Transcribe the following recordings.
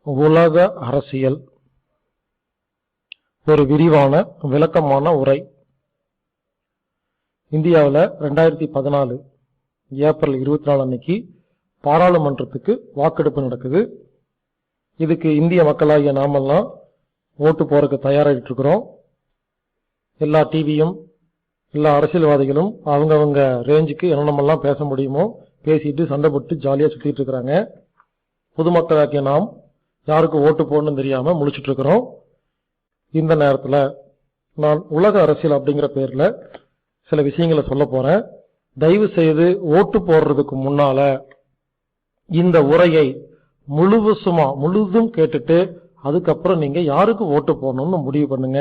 உலக அரசியல் ஒரு விரிவான விளக்கமான உரை. இந்தியாவில் 2014 ஏப்ரல் 24 அன்னைக்கு பாராளுமன்றத்துக்கு வாக்கெடுப்பு நடக்குது. இதுக்கு இந்திய மக்களாகிய நாமெல்லாம் ஓட்டு போறதுக்கு தயாராகிட்டு இருக்கிறோம். எல்லா டிவியும் எல்லா அரசியல்வாதிகளும் அவங்கவங்க ரேஞ்சுக்கு என்னென்னமெல்லாம் பேச முடியுமோ பேசிட்டு சண்டை போட்டு ஜாலியாக சுற்றிட்டு இருக்கிறாங்க. பொதுமக்களாகிய நாம் யாருக்கு ஓட்டு போடணும்னு தெரியாம முழிச்சிட்டு இருக்கிறோம். இந்த நேரத்தில் நான் உலக அரசியல் அப்படிங்கிற பேர்ல சில விஷயங்களை சொல்ல போறேன். தயவு செய்து ஓட்டு போடுறதுக்கு முன்னால இந்த உரையை முழுதும் கேட்டுட்டு அதுக்கப்புறம் நீங்க யாருக்கு ஓட்டு போடணும்னு முடிவு பண்ணுங்க.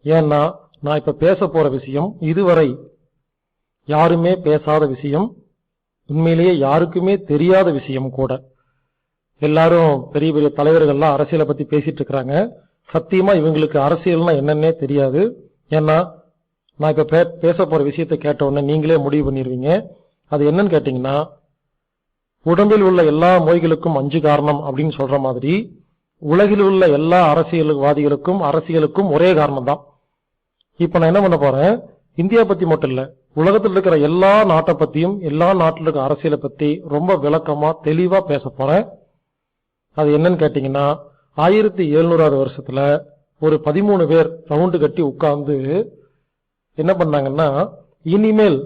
ஏன்னா நான் இப்ப பேச போற விஷயம் இதுவரை யாருமே பேசாத விஷயம், உண்மையிலேயே யாருக்குமே தெரியாத விஷயம் கூட. எல்லாரும் பெரிய பெரிய தலைவர்கள்லாம் அரசியலை பத்தி பேசிட்டு இருக்கிறாங்க. சத்தியமா இவங்களுக்கு அரசியல்னா என்னன்னே தெரியாது. ஏன்னா நான் இப்ப பேச போற விஷயத்தை கேட்ட உடனே நீங்களே முடிவு பண்ணிடுவீங்க. அது என்னன்னு கேட்டீங்கன்னா, உடம்பில் உள்ள எல்லா நோய்களுக்கும் 5 காரணம் அப்படின்னு சொல்ற மாதிரி உலகில் உள்ள எல்லா அரசியல்வாதிகளுக்கும் அரசியலுக்கும் ஒரே காரணம் தான். இப்ப நான் என்ன பண்ண போறேன், இந்தியா பத்தி மட்டும் இல்ல, உலகத்தில் இருக்கிற எல்லா நாட்டை பத்தியும் எல்லா நாட்டில் இருக்கிற அரசியலை பத்தி ரொம்ப விளக்கமா தெளிவா பேச போறேன். அது என்னன்னு கேட்டீங்கன்னா, 1700 வருஷத்துல ஒரு 13 பேர் ரவுண்டு கட்டி உட்கார்ந்து என்ன பண்ணாங்கன்னா, இனிமேல்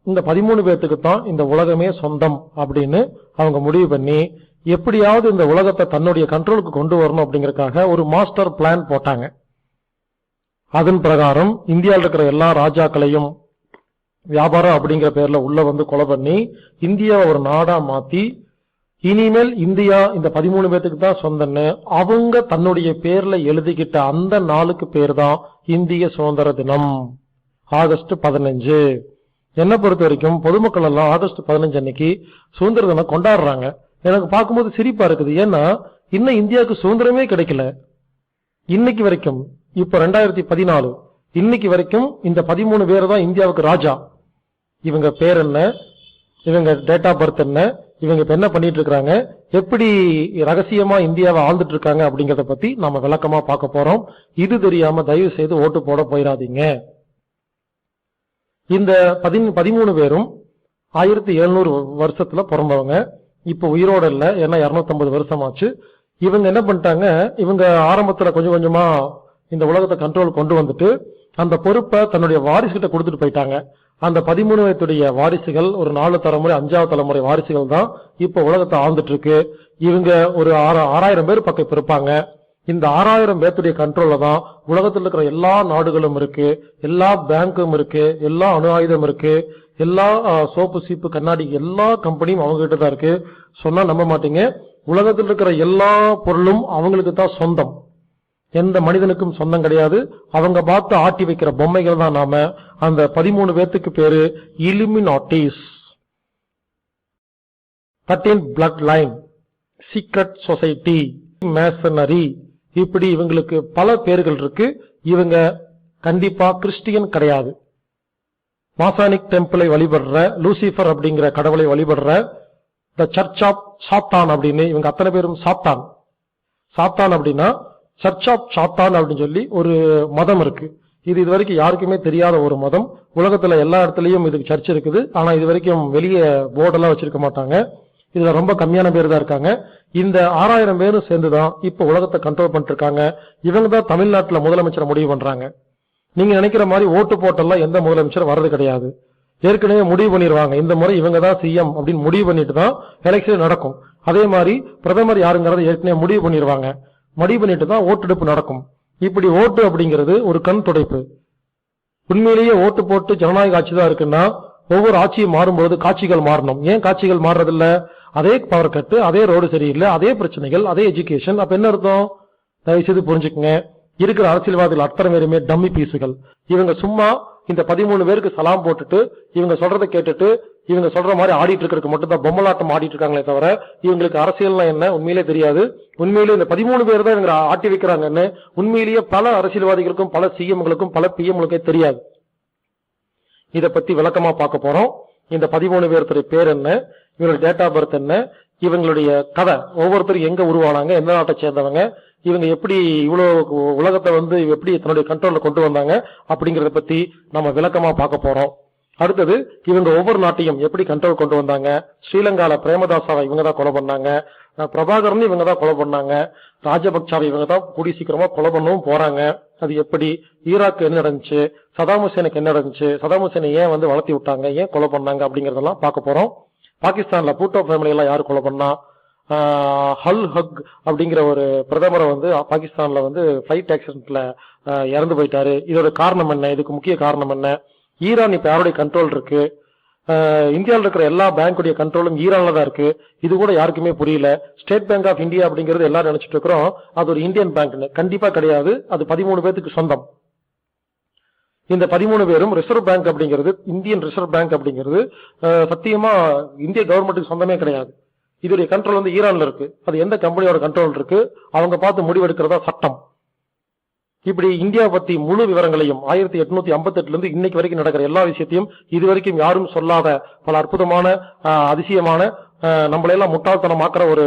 இந்த 13 பேர்த்துக்கு தான் இந்த உலகமே சொந்தம் அப்படின்னு அவங்க முடிவு பண்ணி எப்படியாவது இந்த உலகத்தை தன்னுடைய கண்ட்ரோலுக்கு கொண்டு வரணும் அப்படிங்கறதுக்காக ஒரு மாஸ்டர் பிளான் போட்டாங்க. அதன் பிரகாரம் இந்தியாவில் இருக்கிற எல்லா ராஜாக்களையும் வியாபாரம் அப்படிங்கிற பேர்ல உள்ள வந்து கொலை பண்ணி இந்தியாவை ஒரு நாடா மாத்தி இனிமேல் இந்தியா இந்த 13 பேர்த்துக்கு தான் சொந்தன்னு அவங்க தன்னுடைய பேர்ல எழுதிக்கிட்ட அந்த நாளுக்கு பேர் தான் இந்திய சுதந்திர தினம், ஆகஸ்ட் 15. என்ன பொறுத்த வரைக்கும் பொதுமக்கள் எல்லாம் ஆகஸ்ட் 15 அன்னைக்கு சுதந்திர தினம் கொண்டாடுறாங்க. எனக்கு பார்க்கும்போது சிரிப்பா இருக்குது. ஏன்னா இன்னும் இந்தியாவுக்கு சுதந்திரமே கிடைக்கல. இன்னைக்கு வரைக்கும், இப்ப 2014 இன்னைக்கு வரைக்கும் இந்த 13 பேர் தான் இந்தியாவுக்கு ராஜா. இவங்க பேர் என்ன, இவங்க டேட் ஆஃப் பர்த் என்ன, இவங்க இப்ப என்ன பண்ணிட்டு இருக்காங்க, எப்படி ரகசியமா இந்தியாவை ஆழ்ந்துட்டு இருக்காங்க அப்படிங்கறத பத்தி நாம விளக்கமா பார்க்க போறோம். இது தெரியாம தயவு செய்து ஓட்டு போட போயிடாதீங்க. இந்த 13 பேரும் 1700 வருஷத்துல பிறந்தவங்க. இப்ப உயிரோட இல்ல, ஏன்னா 250 வருஷம் ஆச்சு. இவங்க என்ன பண்ணிட்டாங்க, இவங்க ஆரம்பத்துல கொஞ்சம் கொஞ்சமா இந்த உலகத்தை கண்ட்ரோல் கொண்டு வந்துட்டு அந்த பொறுப்பை தன்னுடைய வாரிசுகிட்ட கொடுத்துட்டு போயிட்டாங்க. அந்த 13 பேருடைய வாரிசுகள் ஒரு 4 தலைமுறை 5வது தலைமுறை வாரிசுகள் தான் இப்ப உலகத்தை ஆழ்ந்துட்டு இருக்கு. இவங்க ஒரு 6000 பேர் பக்கம் இப்ப இருப்பாங்க. இந்த 6000 பேர்த்துடைய கண்ட்ரோல்ல தான் உலகத்தில் இருக்கிற எல்லா நாடுகளும் இருக்கு, எல்லா பேங்கும் இருக்கு, எல்லா அணு ஆயுதம் இருக்கு, எல்லா சோப்பு சீப்பு கண்ணாடி எல்லா கம்பெனியும் அவங்க கிட்ட தான் இருக்கு. சொன்னா நம்ப மாட்டீங்க, உலகத்தில் இருக்கிற எல்லா பொருளும் அவங்களுக்கு தான் சொந்தம், எந்த மனிதனுக்கும் சொந்தம் கிடையாது. அவங்க பார்த்து ஆட்டி வைக்கிற பொம்மைகள் தான் நாம. அந்த 13 பேர்த்துக்கு பேரு இல்லுமினாட்டிஸ், 13 blood line, secret society, masonry, இப்படி இவங்களுக்கு பல பேர்கள் இருக்கு. இவங்க கண்டிப்பா கிறிஸ்டியன் கிடையாது. மாசானிக் டெம்பிளை வழிபடுற, லூசிபர் அப்படிங்கிற கடவுளை வழிபடுற த சர்ச் ஆப் சாத்தான் அப்படின்னு இவங்க அத்தனை பேரும் சாத்தான். சாத்தான் அப்படின்னா சர்ச் ஆப் சாத்தான் அப்படின்னு சொல்லி ஒரு மதம் இருக்கு. இது வரைக்கும் யாருக்குமே தெரியாத ஒரு மதம். உலகத்துல எல்லா இடத்துலயும் இதுக்கு சர்ச் இருக்குது. ஆனா இது வரைக்கும் வெளியே போர்டெல்லாம் வச்சிருக்க மாட்டாங்க. இதுல ரொம்ப கம்மியான பேர் தான் இருக்காங்க. இந்த 6000 பேரும் சேர்ந்துதான் இப்ப உலகத்தை கண்ட்ரோல் பண்ணிட்டு இருக்காங்க. இவங்க தான் தமிழ்நாட்டுல முதலமைச்சரை முடிவு பண்றாங்க. நீங்க நினைக்கிற மாதிரி ஓட்டு போட்டெல்லாம் எந்த முதலமைச்சர் வர்றது கிடையாது. ஏற்கனவே முடிவு பண்ணிடுவாங்க, இந்த முறை இவங்க தான் சிஎம் அப்படின்னு முடிவு பண்ணிட்டு தான் எலெக்ஷன் நடக்கும். அதே மாதிரி பிரதமர் யாருங்கிறத ஏற்கனவே முடிவு பண்ணிடுவாங்க. முடிவு பண்ணிட்டு தான் ஓட்டெடுப்பு நடக்கும். இப்படி ஓட்டு அப்படிங்கிறது ஒரு கண் துடைப்பு. உண்மையிலேயே ஓட்டு போட்டு ஜனநாயக ஆட்சி தான் இருக்குன்னா ஒவ்வொரு ஆட்சியும் மாறும்போது காட்சிகள் மாறணும். ஏன் காட்சிகள் மாறுறதில்ல? அதே பவர் கட்டு, அதே ரோடு சரியில்லை, அதே பிரச்சனைகள், அதே எஜுகேஷன். அப்ப என்ன அர்த்தம்? தயவுசெய்து புரிஞ்சுக்குங்க, இருக்கிற அரசியல்வாதிகள் அத்தனை பேருமே டம்மி பீஸுகள். இவங்க சும்மா இந்த 13 பேருக்கு சலாம் போட்டுட்டு இவங்க சொல்றதை கேட்டுட்டு இவங்க சொல்ற மாதிரி ஆடிட்டு இருக்கிறதுக்கு மட்டும் தான் பொம்மலாட்டம் ஆடிட்டு இருக்காங்களே தவிர இவங்களுக்கு அரசியல்னா என்ன உண்மையிலே தெரியாது. உண்மையிலே இந்த 13 பேர் தான் இவங்க ஆட்டி வைக்கிறாங்கன்னு உண்மையிலேயே பல அரசியல்வாதிகளுக்கும் பல சிஎம்களுக்கும் பல பிஎம்களுக்கே தெரியாது. இதை பத்தி விளக்கமா பார்க்க போறோம். இந்த 13 பேருடைய பேர் என்ன, இவருடைய டேட் ஆஃப் பர்த் என்ன, இவங்களுடைய கதை, ஒவ்வொருத்தரும் எங்க உருவானாங்க, எந்த நாட்டை சேர்ந்தவங்க, இவங்க எப்படி இவ்வளவு உலகத்தை எப்படி தன்னுடைய கண்ட்ரோல்ல கொண்டு வந்தாங்க அப்படிங்கறத பத்தி நம்ம விளக்கமா பார்க்க போறோம். அடுத்தது இவங்க ஒவ்வொரு நாட்டையும் எப்படி கண்ட்ரோல் கொண்டு வந்தாங்க. ஸ்ரீலங்கால பிரேமதாசாவை இவங்க தான் கொலை பண்ணாங்க, பிரபாகரன் இவங்க தான் கொலை பண்ணாங்க, ராஜபக்சாவை இவங்க தான் கூடி சீக்கிரமா கொலை பண்ணவும் போறாங்க. அது எப்படி, ஈராக்கு என்ன நடந்துச்சு, சதாம் ஹுசேனுக்கு என்ன நடந்துச்சு, சதாம் ஹுசேனை ஏன் வளர்த்தி விட்டாங்க, ஏன் கொலை பண்ணாங்க அப்படிங்கறதெல்லாம் பார்க்க போறோம். பாகிஸ்தான்ல பூட்டோ ஃபேமிலி எல்லாம் யாரு கொலை பண்ணா, ஹல் ஹக் அப்படிங்கிற ஒரு பிரதமரை பாகிஸ்தான்ல பிளைட் ஆக்சிடென்ட்ல இறந்து போயிட்டாரு. இதோட காரணம் என்ன, இதுக்கு முக்கிய காரணம் என்ன, ஈரான் இப்ப யாருடைய கண்ட்ரோல் இருக்கு, இந்தியாவில் இருக்கிற எல்லா பேங்குடைய கண்ட்ரோலும் ஈரான்ல தான் இருக்கு. இது கூட யாருக்குமே புரியல. ஸ்டேட் பேங்க் ஆஃப் இந்தியா அப்படிங்கிறது எல்லாரும் நினைச்சிட்டு இருக்கிறோம் அது ஒரு இந்தியன் பேங்க்னு. கண்டிப்பா கிடையாது. அது 13 பேருக்கு சொந்தம். இந்த 13 பேரும் ரிசர்வ் பேங்க் அப்படிங்கிறது, இந்தியன் ரிசர்வ் பேங்க் அப்படிங்கிறது சத்தியமா இந்திய கவர்மெண்ட்டுக்கு சொந்தமே கிடையாது. இதோடைய கண்ட்ரோல் ஈரான்ல இருக்கு. அது எந்த கம்பெனியோட கண்ட்ரோல் இருக்கு, அவங்க பார்த்து முடிவெடுக்கிறதா சட்டம். இப்படி இந்தியா பத்தி முழு விவரங்களையும் 1858 இருந்து இன்னைக்கு வரைக்கும் நடக்கிற எல்லா விஷயத்தையும் இதுவரைக்கும் யாரும் சொல்லாத பல அற்புதமான அதிசயமான நம்மளையெல்லாம் முட்டாள்தனமாக்குற ஒரு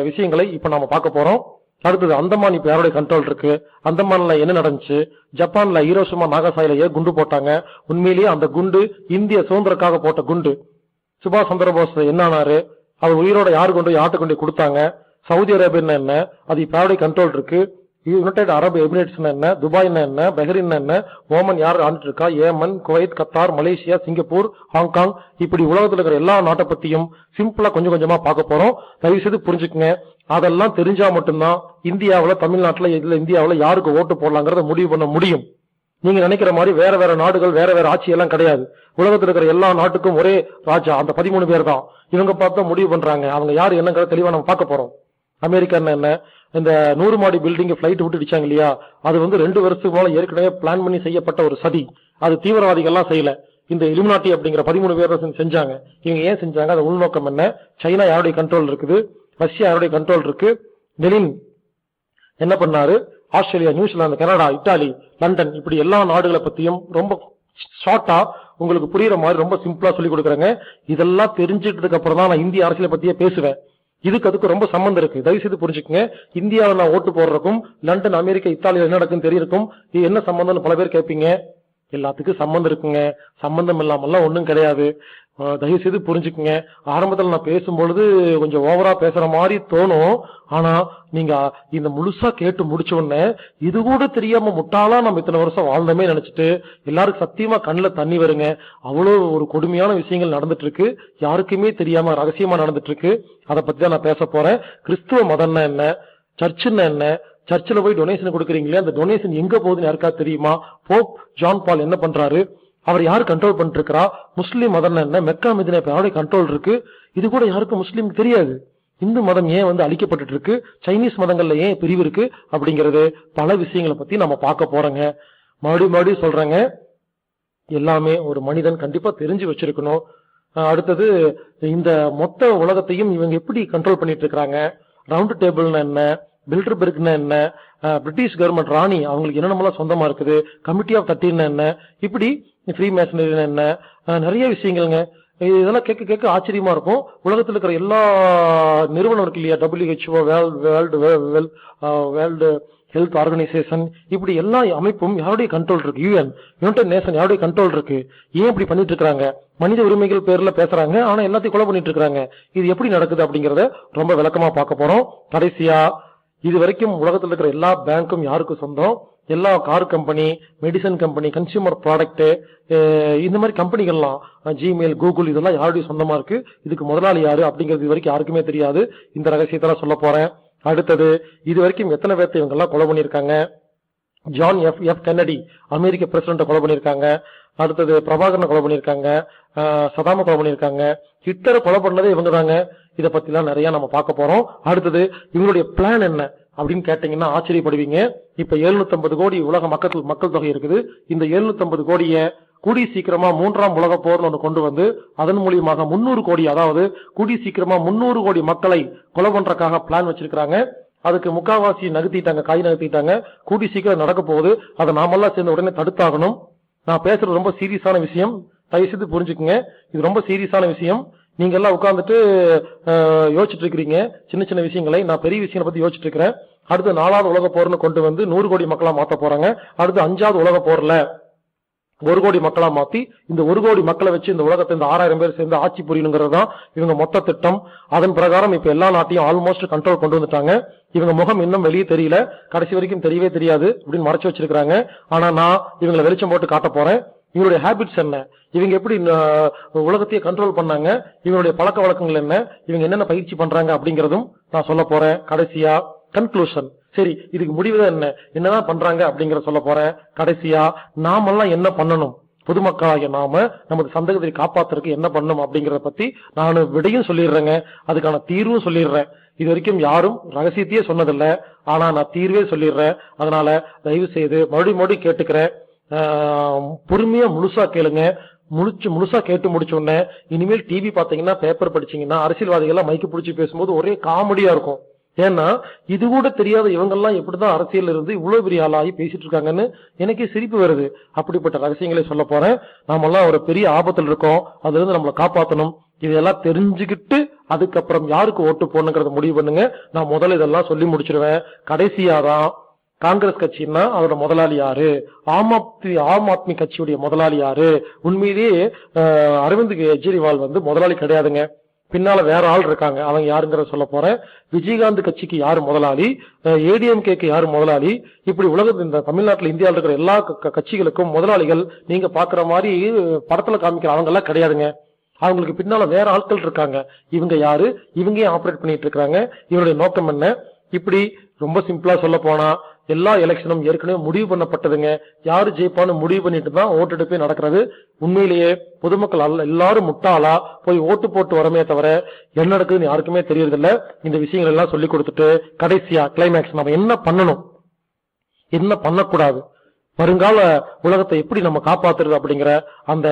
விஷயங்களை இப்ப நாம பார்க்க போறோம். அடுத்தது அந்தமான் இப்ப யாருடைய கண்ட்ரோல் இருக்கு, அந்தமான்ல என்ன நடந்துச்சு, ஜப்பான்ல ஹீரோஷிமா நாகசாயில ஏன் குண்டு போட்டாங்க, உண்மையிலேயே அந்த குண்டு இந்திய சுதந்திரக்காக போட்ட குண்டு, சுபாஷ் சந்திரபோஸ் என்ன ஆனாரு, அவர் உயிரோட யாரு கொண்டு யார்ட்டு கொண்டு கொடுத்தாங்க, சவுதி அரேபியா என்ன, அது இப்ப யாருடைய கண்ட்ரோல் இருக்கு, யுனைடெட் அரபு எமிரேட்ஸ் என்ன, துபாய் என்ன, பஹ்ரைன் என்ன, ஓமன் யார் ஆண்டுட்டு இருக்கா, Yemen, Kuwait, Qatar, Malaysia, Singapore, Hong Kong, இப்படி உலகத்தில் இருக்கிற எல்லா நாட்டை பத்தியும் சிம்பிளா கொஞ்சம் கொஞ்சமா பார்க்க போறோம். தயவு செய்து புரிஞ்சுக்குங்க. அதெல்லாம் தெரிஞ்சா மட்டும்தான் இந்தியாவில, தமிழ்நாட்டுல, இதுல இந்தியாவில யாருக்கு ஓட்டு போடலாங்கிறத முடிவு பண்ண முடியும். நீங்க நினைக்கிற மாதிரி வேற வேற நாடுகள், வேற வேற ஆட்சி எல்லாம் கிடையாது. உலகத்தில் இருக்கிற எல்லா நாட்டுக்கும் ஒரே ராஜா, அந்த 13 பேர் தான். இவங்க பார்த்தா முடிவு பண்றாங்க. அவங்க யாரு என்னங்கிறத தெளிவா நம்ம பார்க்க போறோம். அமெரிக்கா என்ன, இந்த 100 மாடி பில்டிங் பிளைட் விட்டு அடிச்சாங்க இல்லையா, அது 2 வருஷத்துக்கு மேல ஏற்கனவே பிளான் பண்ணி செய்யப்பட்ட ஒரு சதி. அது தீவிரவாதிகள் எல்லாம் செய்யல, இந்த இலுமினாட்டி அப்படிங்கிற 13 பேர் செஞ்சாங்க. இவங்க ஏன் செஞ்சாங்க, அது உள்நோக்கம் என்ன, சைனா யாருடைய கண்ட்ரோல் இருக்குது, ரஷ்யா யாருடைய கண்ட்ரோல் இருக்கு, லெனின் என்ன பண்ணாரு, Australia, New Zealand, Canada, Italy, London, இப்படி எல்லா நாடுகளை பத்தியும் ரொம்ப ஷார்ட்டா உங்களுக்கு புரியுற மாதிரி ரொம்ப சிம்பிளா சொல்லி கொடுக்குறேங்க. இதெல்லாம் தெரிஞ்சுக்கிட்டதுக்கு அப்புறம் தான் நான் இந்திய அரசியலை பத்தியே பேசுவேன். இதுக்கு அதுக்கு ரொம்ப சம்பந்தம் இருக்கு. தயவு செய்து புரிஞ்சுக்கங்க. இந்தியாவில் நான் ஓட்டு போடுறதுக்கும் லண்டன், அமெரிக்கா, இத்தாலியில என்ன நடக்குன்னு தெரியிருக்கும். இது என்ன சம்பந்தம்னு பல பேர் கேட்பீங்க. எல்லாத்துக்கும் சம்பந்தம் இருக்குங்க. சம்பந்தம் இல்லாமல்லாம் ஒண்ணும் கிடையாது. தயவு செய்து புரிஞ்சுக்குங்க. ஆரம்பத்தில் நான் பேசும்பொழுது கொஞ்சம் ஓவரா பேசுற மாதிரி தோணும். ஆனா நீங்க இந்த முழுசா கேட்டு முடிச்ச உடனே இது கூட தெரியாம முட்டாளா நம்ம இத்தனை வருஷம் வாழ்ந்தமே நினைச்சிட்டு எல்லாருக்கும் சத்தியமா கண்ணுல தண்ணி வருங்க. அவ்வளவு ஒரு கொடுமையான விஷயங்கள் நடந்துட்டு இருக்கு, யாருக்குமே தெரியாம ரகசியமா நடந்துட்டு இருக்கு. அதை பத்தி தான் நான் பேச போறேன். கிறிஸ்துவ மதம்னா என்ன, சர்ச்சுன்னா என்ன, சர்ச்சில் போய் டொனேஷன் கொடுக்குறீங்களே, அந்த டொனேஷன் எங்க போகுதுன்னு யாருக்காவது தெரியுமா, போப் ஜான் பால் என்ன பண்றாரு, அவர் யாரு கண்ட்ரோல் பண்ணிட்டு இருக்கிறா, முஸ்லீம் மதம் என்ன, மெக்கா மதீனா யாருடைய கண்ட்ரோல் இருக்கு, இது கூட யாருக்கும் முஸ்லீம் தெரியாது. இந்து மதம் ஏன் அழிக்கப்பட்டு இருக்கு, சைனீஸ் மதங்கள்ல ஏன் பிரிவு இருக்கு அப்படிங்கறது பல விஷயங்களை பத்தி நம்ம பார்க்க போறோங்க. மறுபடியும் சொல்றேங்க, எல்லாமே ஒரு மனிதன் கண்டிப்பா தெரிஞ்சு வச்சிருக்கணும். அடுத்தது இந்த மொத்த உலகத்தையும் இவங்க எப்படி கண்ட்ரோல் பண்ணிட்டு இருக்காங்க, ரவுண்ட் டேபிள்னா என்ன, பில்டர்பெர்க்னா என்ன, பிரிட்டிஷ் கவர்மெண்ட் ராணி அவங்களுக்கு என்னென்னலாம் சொந்தமா இருக்குது, கமிட்டி ஆஃப் 13 என்ன, இப்படி ஃப்ரீ மேசனரி என்ன, நிறைய விஷயங்கள்ங்க. இதெல்லாம் கேட்க கேட்க ஆச்சரியமா இருக்கும். உலகத்தில் இருக்கிற எல்லா நிறுவனம் இருக்கு இல்லையா, WHO, வேர்ல்டு ஹெல்த் ஆர்கனைசேஷன், இப்படி எல்லா அமைப்பும் யாருடைய கண்ட்ரோல் இருக்கு, யுனைடெட் நேஷன் யாருடைய கண்ட்ரோல் இருக்கு, ஏன் இப்படி பண்ணிட்டு இருக்காங்க, மனித உரிமைகள் பேர்ல பேசுறாங்க, ஆனா எல்லாத்தையும் கொலை பண்ணிட்டு இருக்காங்க. இது எப்படி நடக்குது அப்படிங்கறத ரொம்ப விளக்கமா பார்க்க போறோம். கடைசியா இது வரைக்கும் உலகத்தில் இருக்கிற எல்லா பேங்க்கும் யாருக்கு சொந்தம், எல்லா car company, medicine company, consumer product, இந்த மாதிரி கம்பெனிகள்லாம், ஜிமெயில், கூகுள், இதெல்லாம் யாருடைய சொந்தமா இருக்கு, இதுக்கு முதலாளி யாரு அப்படிங்கிறது இது வரைக்கும் யாருக்குமே தெரியாது. இந்த ரகசியத்தெல்லாம் சொல்ல போறேன். அடுத்தது இது வரைக்கும் எத்தனை பேர்த்தை இவங்க எல்லாம் கொலை பண்ணிருக்காங்க, ஜான் எஃப் கென்னடி அமெரிக்க பிரசிடண்ட கொலை பண்ணிருக்காங்க, அடுத்தது பிரபாகரனை கொலை பண்ணிருக்காங்க, சதாம கொலை பண்ணிருக்காங்க, ஹிட்லரை கொலை பண்ணதே இவங்க தாங்க. இதை பத்தி எல்லாம் நிறைய நம்ம பார்க்க போறோம். அடுத்தது இவங்களுடைய பிளான் என்ன அப்படின்னு கேட்டீங்கன்னா ஆச்சரியப்படுவீங்க. இப்ப 750 கோடி உலக மக்கள் தொகை இருக்குது. இந்த 750 கோடியை கூடி சீக்கிரமா 3ஆம் உலக போர்னு ஒன்று கொண்டு வந்து அதன் மூலியமாக 300 கோடி, அதாவது கூடி சீக்கிரமா 300 கோடி மக்களை கொலை பண்றதுக்காக பிளான் வச்சிருக்காங்க. அதுக்கு முக்காவாசி காய் நகர்த்திட்டாங்க. கூடி சீக்கிரம் நடக்க போகுது. அதை நாமெல்லாம் சேர்ந்த உடனே தடுத்தாகணும். நான் பேசுறது ரொம்ப சீரியஸான விஷயம், தயவு செய்து புரிஞ்சுக்குங்க. இது ரொம்ப சீரியஸான விஷயம். நீங்க எல்லாம் உட்கார்ந்துட்டு யோசிச்சுட்டு இருக்கிறீங்க சின்ன சின்ன விஷயங்களை. நான் பெரிய விஷயங்களை பத்தி யோசிச்சுட்டு இருக்கிறேன். அடுத்து 4வது உலக போர்னு கொண்டு வந்து 100 கோடி மக்களா மாத்த போறாங்க. அடுத்து 5வது உலக போர்ல 1 கோடி மக்களா மாத்தி இந்த 1 கோடி மக்களை வச்சு இந்த உலகத்தை இந்த 6000 பேர் சேர்ந்து ஆட்சி புரியணுங்கிறது தான் இவங்க மொத்த திட்டம். அதன் பிரகாரம் இப்ப எல்லா நாட்டையும் ஆல்மோஸ்ட் கண்ட்ரோல் கொண்டு வந்துட்டாங்க. இவங்க முகம் இன்னும் வெளியே தெரியல, கடைசி வரைக்கும் தெரியவே தெரியாது அப்படின்னு மறைச்சு வச்சிருக்காங்க. ஆனா நான் இவங்களை வெளிச்சம் போட்டு காட்ட போறேன். இவங்களுடைய ஹேபிட்ஸ் என்ன, இவங்க எப்படி உலகத்தையே கண்ட்ரோல் பண்ணாங்க, இவங்களுடைய பழக்க வழக்கங்கள் என்ன, இவங்க என்னென்ன பயிற்சி பண்றாங்க அப்படிங்கறதும் நான் சொல்ல போறேன். கடைசியா கன்க்ளூஷன், சரி இதுக்கு முடிவுதான் என்ன, என்னதான் பண்றாங்க அப்படிங்கற சொல்ல போறேன். கடைசியா நாமெல்லாம் என்ன பண்ணணும், பொதுமக்களாகிய நாம நமது சந்ததியை காப்பாத்துறதுக்கு என்ன பண்ணணும் அப்படிங்கறத பத்தி நான் விடையும் சொல்லிடுறேங்க, அதுக்கான தீர்வும் சொல்லிடுறேன். இது வரைக்கும் யாரும் ரகசியத்தையே சொன்னதில்லை, ஆனா நான் தீர்வே சொல்லிடுறேன். அதனால தயவு செய்து மறுபடியும் கேட்டுக்கிறேன், பொறுமையா முழுசா கேளுங்க. முழுசா கேட்டு முடிச்ச உடனே இனிமேல் டிவி பாத்தீங்கன்னா, பேப்பர் படிச்சீங்கன்னா, அரசியல்வாதிகள் மைக்கு பிடிச்சி பேசும்போது ஒரே காமெடியா இருக்கும். ஏன்னா இது கூட தெரியாத இவங்கெல்லாம் எப்படிதான் அரசியல் இருந்து இவ்வளவு பெரிய ஆளாகி பேசிட்டு இருக்காங்கன்னு எனக்கே சிரிப்பு வருது. அப்படிப்பட்ட ரகசியங்களை சொல்ல போறேன். நாமெல்லாம் ஒரு பெரிய ஆபத்தில் இருக்கோம், அதுல இருந்து நம்மளை காப்பாற்றணும். இதெல்லாம் தெரிஞ்சுக்கிட்டு அதுக்கப்புறம் யாருக்கு ஓட்டு போடணுங்கிறத முடிவு பண்ணுங்க. நான் முதல்ல இதெல்லாம் சொல்லி முடிச்சிருவேன். கடைசியாதான் காங்கிரஸ் கட்சின்னா அதோட முதலாளி யாரு, ஆம் ஆத்மி கட்சியுடைய முதலாளி யாரு. உண்மையிலேயே அரவிந்த் கெஜ்ரிவால் முதலாளி கிடையாதுங்க, பின்னால வேற ஆள் இருக்காங்க. அவங்க யாருங்கிறத சொல்ல போறேன். விஜயகாந்த் கட்சிக்கு யாரு முதலாளி, ஏடிஎம்கேக்கு யாரு முதலாளி, இப்படி உலகத்தில் இந்த தமிழ்நாட்டில் இந்தியாவில் இருக்கிற எல்லா கட்சிகளுக்கும் முதலாளிகள் நீங்க பாக்குற மாதிரி படத்துல காமிக்கிற அவங்க எல்லாம் கிடையாதுங்க. அவங்களுக்கு பின்னால வேற ஆட்கள் இருக்காங்க. இவங்க யாரு, இவங்க ஆபரேட் பண்ணிட்டு இருக்காங்க, இவருடைய நோக்கம் என்ன. இப்படி ரொம்ப சிம்பிளா சொல்ல போனா எல்லா எலெக்ஷனும் ஏற்கனவே முடிவு பண்ணப்பட்டதுங்க. யாரு ஜெயிப்பான்னு முடிவு பண்ணிட்டு தான் ஓட்டெடுப்பே நடக்கிறது. உண்மையிலேயே பொதுமக்கள் எல்லாரும் முட்டாளா போய் ஓட்டு போட்டு வரமே தவிர என்ன நடக்குதுன்னு யாருக்குமே தெரியறதில்ல. இந்த விஷயங்கள் எல்லாம் சொல்லி கொடுத்துட்டு கடைசியா கிளைமேக்ஸ் நம்ம என்ன பண்ணணும், என்ன பண்ணக்கூடாது, வருங்கால உலகத்தை எப்படி நம்ம காப்பாத்துறது அப்படிங்கிற அந்த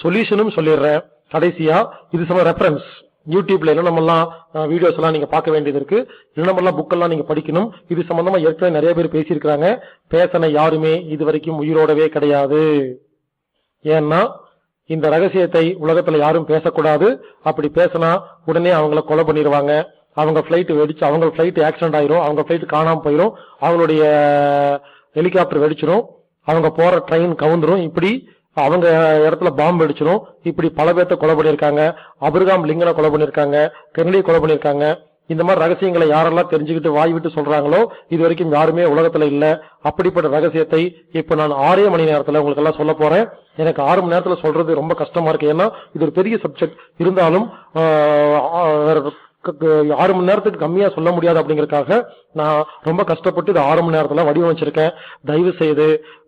சொல்யூஷனும் சொல்லிடுறேன். கடைசியா இது சம ரெஃபரன்ஸ் யூடியூப்ல என்னென்னலாம் வீடியோஸ் எல்லாம் நீங்க பார்க்க வேண்டியது இருக்கு, என்னென்னலாம் புக் எல்லாம் நீங்க படிக்கணும். இது சம்பந்தமா ஏற்கனவே நிறைய பேர் பேசியிருக்கிறாங்க. பேசின யாருமே இது வரைக்கும் உயிரோடவே கிடையாது. ஏன்னா இந்த ரகசியத்தை உலகத்துல யாரும் பேசக்கூடாது. அப்படி பேசினா உடனே அவங்கள கொலை பண்ணிடுவாங்க. அவங்க பிளைட் வெடிச்சு, அவங்க பிளைட் ஆக்சிடென்ட் ஆயிரும், அவங்க பிளைட் காணாம போயிரும், அவங்களுடைய ஹெலிகாப்டர் வெடிச்சிடும், அவங்க போற ட்ரெயின் கவுந்துரும், இப்படி அவங்க இடத்துல பாம்பு வெடிச்சிடும். இப்படி பல பேர்த்த கொலை பண்ணிருக்காங்க. அபிரகாம் லிங்கனை கொலை பண்ணிருக்காங்க, கென்னடியை கொலை பண்ணிருக்காங்க. இந்த மாதிரி ரகசியங்களை யாரெல்லாம் தெரிஞ்சுக்கிட்டு வாய் விட்டு சொல்றாங்களோ இது வரைக்கும் யாருமே உலகத்துல இல்ல. அப்படிப்பட்ட ரகசியத்தை இப்ப நான் 6 மணி நேரத்துல உங்களுக்கு எல்லாம் சொல்ல போறேன். எனக்கு 6 மணி நேரத்துல சொல்றது ரொம்ப கஷ்டமா இருக்கு. ஏன்னா இது ஒரு பெரிய சப்ஜெக்ட். இருந்தாலும் 6 மணி நேரத்துக்கு கம்மியா சொல்ல முடியாது அப்படிங்கறதுக்காக நான் ரொம்ப கஷ்டப்பட்டு இது 6 மணி நேரத்துல வடிவமைச்சிருக்கேன். தயவு செய்து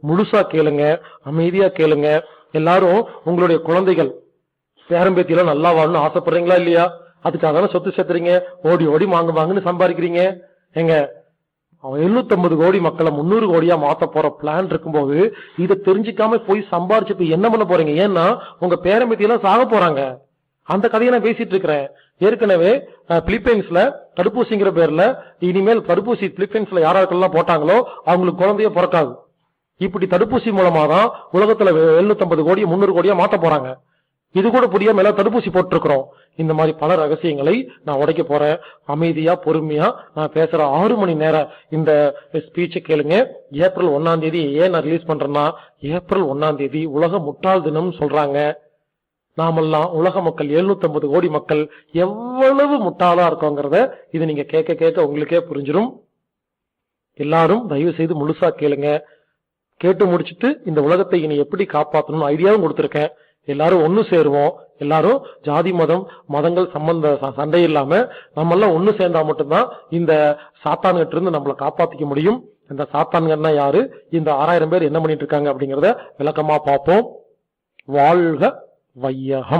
முழுசா கேளுங்க, அமைதியா கேளுங்க. எல்லாரும் உங்களுடைய குழந்தைகள் பேரம்பேத்தியெல்லாம் நல்லா வாழணும்னு ஆசைப்படுறீங்களா இல்லையா? அதுக்காக சொத்து சேர்த்துறீங்க, ஓடி ஓடி வாங்குன்னு சம்பாதிக்கிறீங்க. எங்க 750 கோடி மக்களை 300 கோடியா மாத்த போற பிளான் இருக்கும்போது இதை தெரிஞ்சுக்காம போய் சம்பாரிச்சுட்டு என்ன பண்ண போறீங்க? ஏன்னா உங்க பேரம்பேத்தியெல்லாம் சாக போறாங்க. அந்த கதையை நான் பேசிட்டு இருக்கிறேன். ஏற்கனவே பிலிப்பைன்ஸ்ல தடுப்பூசிங்கிற பேர்ல இனிமேல் தடுப்பூசி பிலிப்பைன்ஸ்ல யாராருக்கெல்லாம் போட்டாங்களோ அவங்களுக்கு குழந்தைய பிறக்காது. இப்படி தடுப்பூசி மூலமா தான் உலகத்துல 750 கோடி 300 கோடியா மாத்த போறாங்க. இது கூட புரியாம எல்லாம் தடுப்பூசி போட்டிருக்கிறோம். இந்த மாதிரி பல ரகசியங்களை நான் உடைக்க போறேன். அமைதியா பொறுமையா நான் பேசுற 6 மணி நேரம் இந்த ஸ்பீச்சை கேளுங்க. ஏப்ரல் 1ஆம் தேதி ஏன் நான் ரிலீஸ் பண்றேன்னா, ஏப்ரல் 1ஆம் தேதி உலக முட்டாள் தினம் சொல்றாங்க. நாமெல்லாம் உலக மக்கள் 750 கோடி மக்கள் எவ்வளவு முட்டாளா இருக்கோங்கிறத இது நீங்க கேட்க கேட்க உங்களுக்கே புரிஞ்சிடும். எல்லாரும் தயவு செய்து முழுசா கேளுங்க. கேட்டு முடிச்சுட்டு இந்த உலகத்தை இனி எப்படி காப்பாற்றணும்னு ஐடியாவும் கொடுத்திருக்கேன். எல்லாரும் ஒண்ணு சேருவோம். எல்லாரும் ஜாதி மதங்கள் சண்டை இல்லாம நம்ம எல்லாம் ஒண்ணு சேர்ந்தா மட்டும்தான் இந்த சாத்தான்கிட்ட இருந்து நம்மளை காப்பாத்திக்க முடியும். இந்த சாத்தான்கள்னா யாரு, இந்த 6000 பேர் என்ன பண்ணிட்டு இருக்காங்க அப்படிங்கறத விளக்கமா பார்ப்போம். வாழ்க வையகம்.